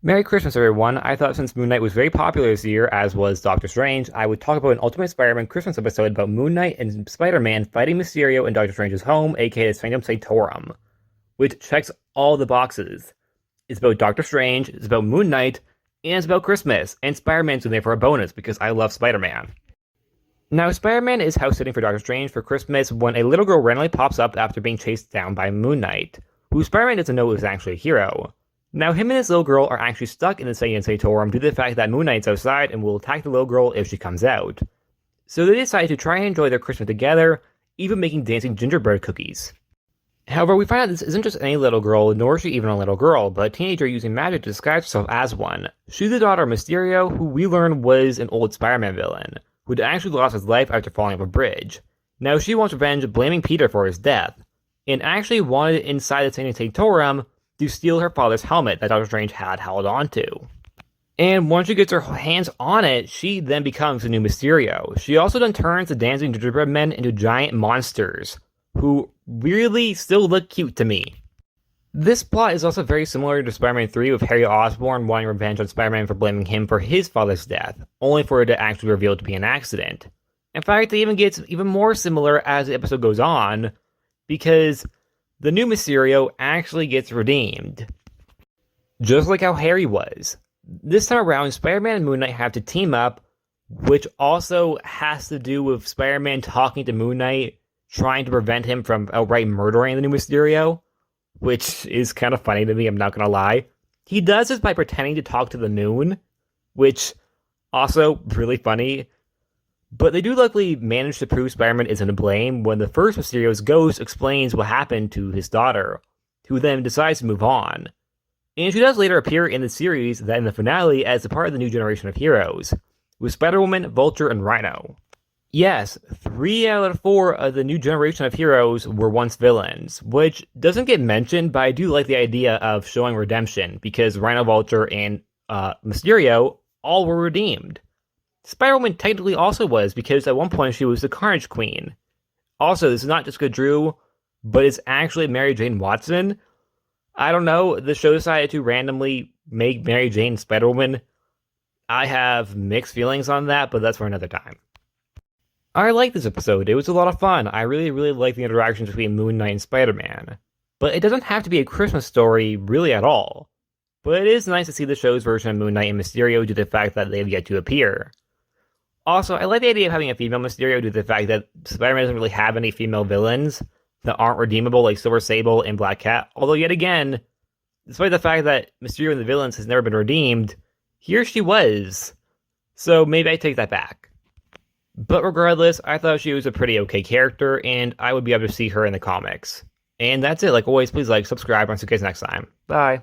Merry Christmas, everyone. I thought since Moon Knight was very popular this year, as was Doctor Strange, I would talk about an Ultimate Spider-Man Christmas episode about Moon Knight and Spider-Man fighting Mysterio in Doctor Strange's home, aka the Sanctum Sanctorum, which checks all the boxes. It's about Doctor Strange, it's about Moon Knight, and it's about Christmas, and Spider-Man's in there for a bonus because I love Spider-Man. Now, Spider-Man is house sitting for Doctor Strange for Christmas when a little girl randomly pops up after being chased down by Moon Knight, who Spider-Man doesn't know is actually a hero. Now, him and this little girl are actually stuck in the Sanctum Sanctorum due to the fact that Moon Knight's outside and will attack the little girl if she comes out. So they decide to try and enjoy their Christmas together, even making dancing gingerbread cookies. However, we find out this isn't just any little girl, nor is she even a little girl, but a teenager using magic to disguise herself as one. She's the daughter of Mysterio, who we learn was an old Spider-Man villain, who had actually lost his life after falling off a bridge. Now, she wants revenge, blaming Peter for his death, and actually wanted inside the Sanctum Sanctorum to steal her father's helmet that Doctor Strange had held onto. And once she gets her hands on it, she then becomes the new Mysterio. She also then turns the dancing gingerbread men into giant monsters, who really still look cute to me. This plot is also very similar to Spider-Man 3, with Harry Osborn wanting revenge on Spider-Man for blaming him for his father's death, only for it to actually reveal to be an accident. In fact, it even gets even more similar as the episode goes on, because the new Mysterio actually gets redeemed. Just like how Harry was. This time around, Spider-Man and Moon Knight have to team up, which also has to do with Spider-Man talking to Moon Knight, trying to prevent him from outright murdering the new Mysterio, which is kind of funny to me, I'm not gonna lie. He does this by pretending to talk to the moon, which also really funny. But they do luckily manage to prove Spider-Man isn't to blame when the first Mysterio's ghost explains what happened to his daughter, who then decides to move on. And she does later appear in the series that in the finale as a part of the new generation of heroes, with Spider-Woman, Vulture, and Rhino. Yes, 3 out of 4 of the new generation of heroes were once villains, which doesn't get mentioned, but I do like the idea of showing redemption, because Rhino, Vulture, and Mysterio all were redeemed. Spider-Woman technically also was, because at one point she was the Carnage Queen. Also, this is not Jessica Drew, but it's actually Mary Jane Watson. I don't know, the show decided to randomly make Mary Jane Spider-Woman. I have mixed feelings on that, but that's for another time. I like this episode, it was a lot of fun. I really like the interactions between Moon Knight and Spider-Man. But it doesn't have to be a Christmas story, really at all. But it is nice to see the show's version of Moon Knight and Mysterio due to the fact that they have yet to appear. Also, I like the idea of having a female Mysterio due to the fact that Spider-Man doesn't really have any female villains that aren't redeemable like Silver Sable and Black Cat. Although yet again, despite the fact that Mysterio and the villains has never been redeemed, here she was. So maybe I take that back. But regardless, I thought she was a pretty okay character, and I would be able to see her in the comics. And that's it. Like always, please like, subscribe, and I'll see you guys next time. Bye.